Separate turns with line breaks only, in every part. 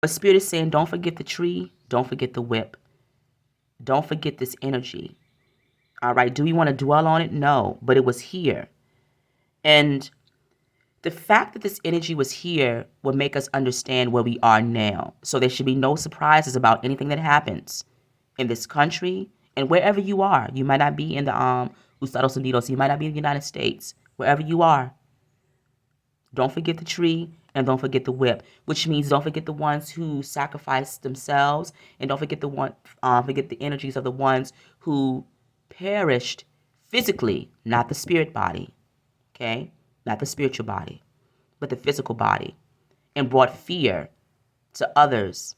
But Spirit is saying, don't forget the tree. Don't forget the whip. Don't forget this energy. All right. Do we want to dwell on it? No. But it was here. And the fact that this energy was here will make us understand where we are now. So there should be no surprises about anything that happens in this country and wherever you are. You might not be in the Estados Unidos. You might not be in the United States. Wherever you are, don't forget the tree and don't forget the whip, which means don't forget the ones who sacrificed themselves, and don't forget forget the energies of the ones who perished physically, not the spirit body, okay, not the spiritual body, but the physical body, and brought fear to others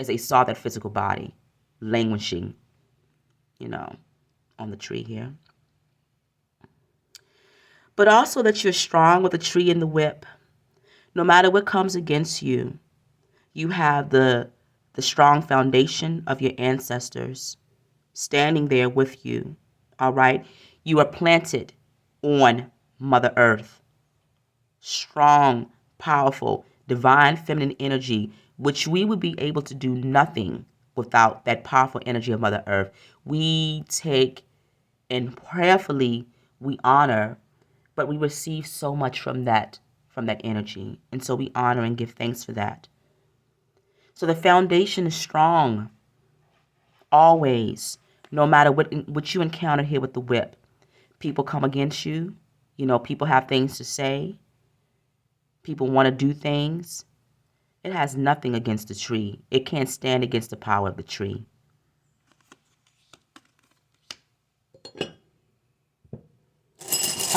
as they saw that physical body languishing, on the tree here. But also that you're strong with the tree and the whip. No matter what comes against you, you have the strong foundation of your ancestors standing there with you. All right? You are planted on Mother Earth. Strong, powerful, divine feminine energy, which we would be able to do nothing without that powerful energy of Mother Earth. We take and prayerfully we honor, but we receive so much from that energy. And so we honor and give thanks for that. So the foundation is strong always, no matter what you encounter here with the whip. People come against you. People have things to say. People want to do things. It has nothing against the tree. It can't stand against the power of the tree.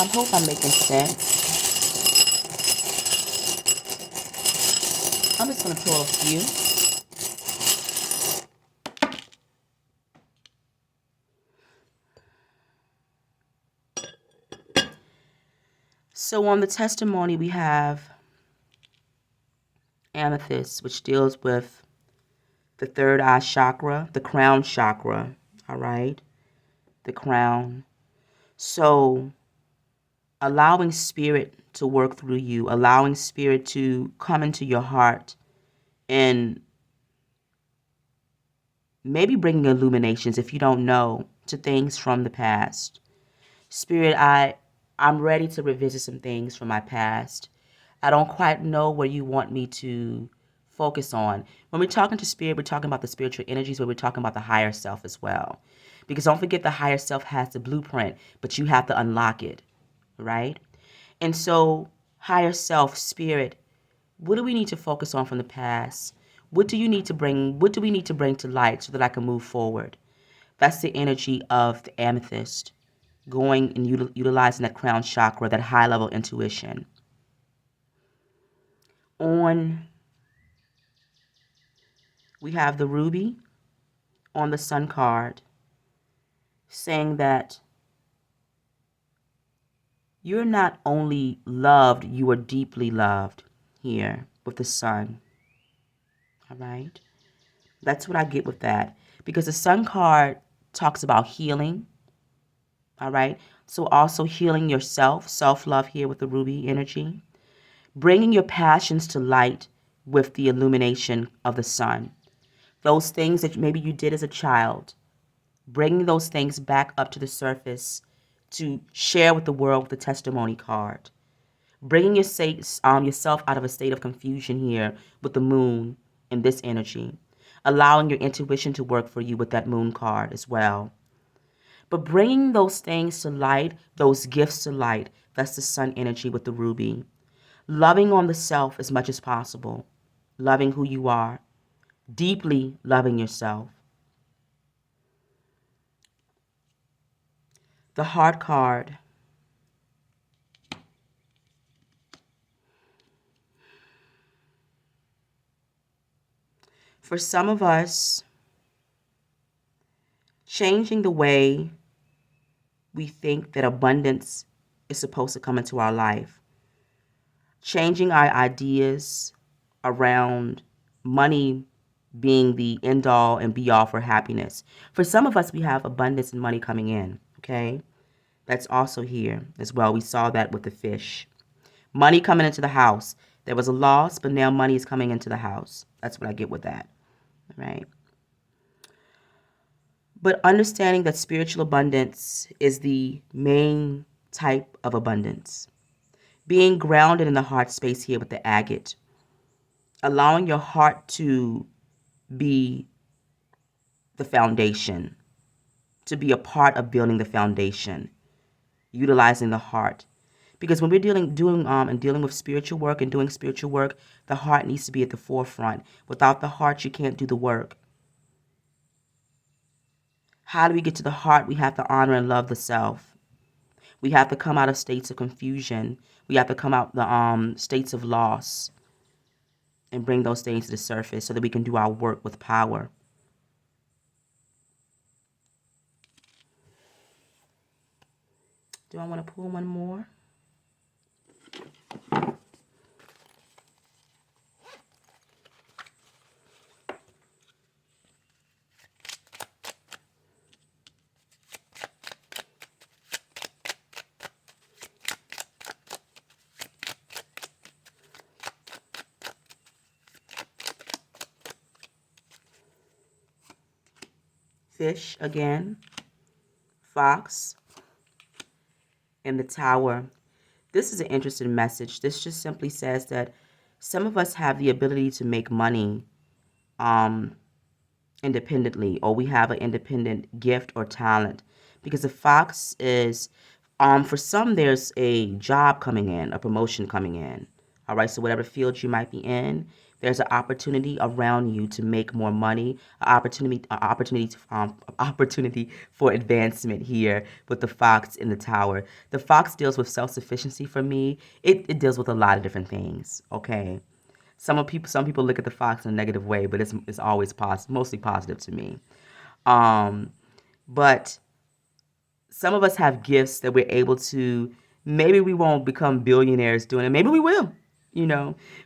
I hope I'm making sense. I'm just going to pull a few. So on the testimony, we have amethyst, which deals with the third eye chakra, the crown chakra, all right? The crown. So allowing spirit to work through you, allowing spirit to come into your heart and maybe bringing illuminations, if you don't know, to things from the past. Spirit, I'm ready to revisit some things from my past. I don't quite know where you want me to focus on. When we're talking to spirit, we're talking about the spiritual energies, but we're talking about the higher self as well. Because don't forget, the higher self has the blueprint, but you have to unlock it, right? And so, higher self, spirit, what do we need to focus on from the past? What do we need to bring to light so that I can move forward? That's the energy of the amethyst, going and utilizing that crown chakra, that high level intuition. We have the ruby on the sun card, saying that you're not only loved, you are deeply loved here with the sun. All right? That's what I get with that. Because the sun card talks about healing. All right? So also healing yourself, self-love here with the ruby energy. Bringing your passions to light with the illumination of the sun. Those things that maybe you did as a child, bringing those things back up to the surface to share with the world with the testimony card. Bringing yourself out of a state of confusion here with the moon and this energy. Allowing your intuition to work for you with that moon card as well. But bringing those things to light, those gifts to light, that's the sun energy with the ruby. Loving on the self as much as possible. Loving who you are. Deeply loving yourself. The heart card. For some of us, changing the way we think that abundance is supposed to come into our life. Changing our ideas around money being the end all and be all for happiness. For some of us, we have abundance and money coming in, okay? That's also here as well. We saw that with the fish. Money coming into the house. There was a loss, but now money is coming into the house. That's what I get with that, right? But understanding that spiritual abundance is the main type of abundance. Being grounded in the heart space here with the agate, allowing your heart to be the foundation, to be a part of building the foundation, utilizing the heart. Because when we're dealing with spiritual work and doing spiritual work, the heart needs to be at the forefront. Without the heart, you can't do the work. How do we get to the heart? We have to honor and love the self. We have to come out of states of confusion. We have to come out the states of loss and bring those things to the surface so that we can do our work with power. Do I want to pull one more? Fish again, fox, and the tower. This is an interesting message. This just simply says that some of us have the ability to make money independently, or we have an independent gift or talent. Because the fox is, for some, there's a job coming in, a promotion coming in. All right, so whatever field you might be in, there's an opportunity around you to make more money, opportunity for advancement here with the fox in the tower. The fox deals with self-sufficiency for me. It deals with a lot of different things, okay? Some people look at the fox in a negative way, but it's always mostly positive to me. But some of us have gifts that we're able to, maybe we won't become billionaires doing it. Maybe we will,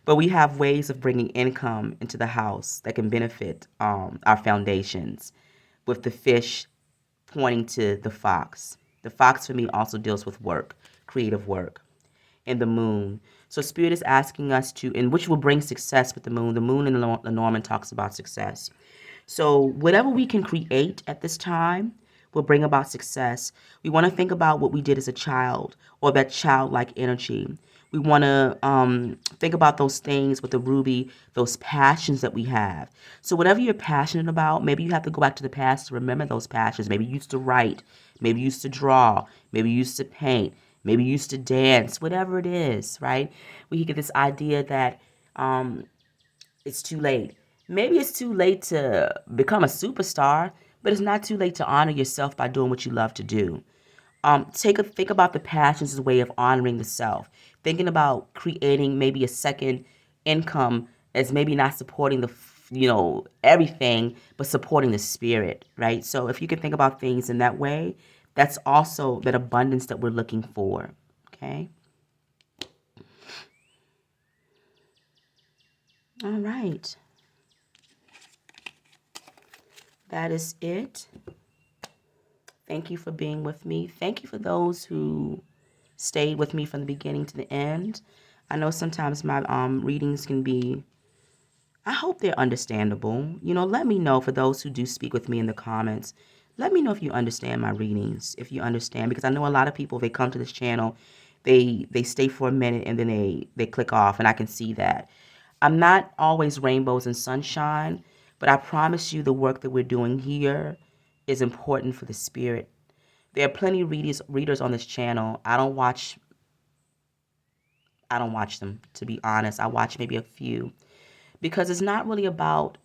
but we have ways of bringing income into the house that can benefit our foundations, with the fish pointing to the fox. The fox for me also deals with work, creative work, and the moon. So Spirit is asking us to, and which will bring success with the moon. The moon in Lenormand talks about success. So whatever we can create at this time will bring about success. We want to think about what we did as a child, or that childlike energy. We want to think about those things with the ruby, those passions that we have. So whatever you're passionate about, maybe you have to go back to the past to remember those passions. Maybe you used to write, maybe you used to draw, maybe you used to paint, maybe you used to dance, whatever it is, right? We can get this idea that it's too late. Maybe it's too late to become a superstar, but it's not too late to honor yourself by doing what you love to do. Think about the passions as a way of honoring the self. Thinking about creating maybe a second income as maybe not supporting everything, but supporting the spirit, right? So if you can think about things in that way, that's also that abundance that we're looking for, okay? All right. That is it. Thank you for being with me. Thank you for those who stayed with me from the beginning to the end. I know sometimes my readings can be, I hope they're understandable. Let me know, for those who do speak with me in the comments. Let me know if you understand my readings, if you understand, because I know a lot of people, they come to this channel, they stay for a minute and then they click off, and I can see that. I'm not always rainbows and sunshine, but I promise you the work that we're doing here is important for the spirit. There are plenty of readers on this channel. I don't watch them, to be honest. I watch maybe a few, because it's not really about,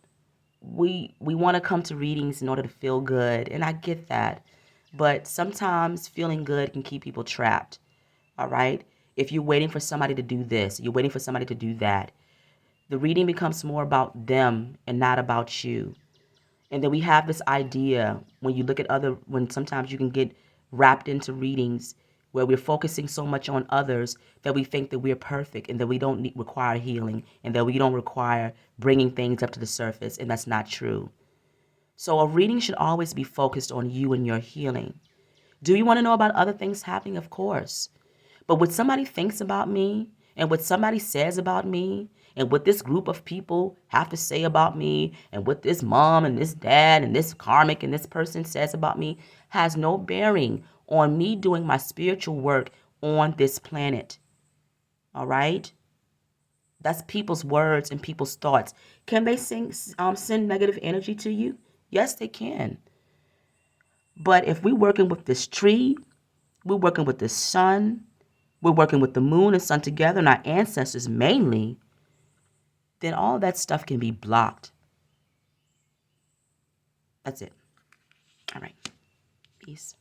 we want to come to readings in order to feel good, and I get that. But sometimes feeling good can keep people trapped. All right? If you're waiting for somebody to do this, you're waiting for somebody to do that, the reading becomes more about them and not about you. And then we have this idea, when sometimes you can get wrapped into readings where we're focusing so much on others that we think that we're perfect and that we don't require healing and that we don't require bringing things up to the surface, and that's not true. So a reading should always be focused on you and your healing. Do you want to know about other things happening? Of course. But what somebody thinks about me And what somebody says about me, and what this group of people have to say about me, and what this mom and this dad and this karmic and this person says about me, has no bearing on me doing my spiritual work on this planet. All right? That's people's words and people's thoughts. Can they send negative energy to you? Yes, they can. But if we're working with this tree, we're working with the sun, we're working with the moon and sun together, and our ancestors mainly, then all that stuff can be blocked. That's it. All right. Peace.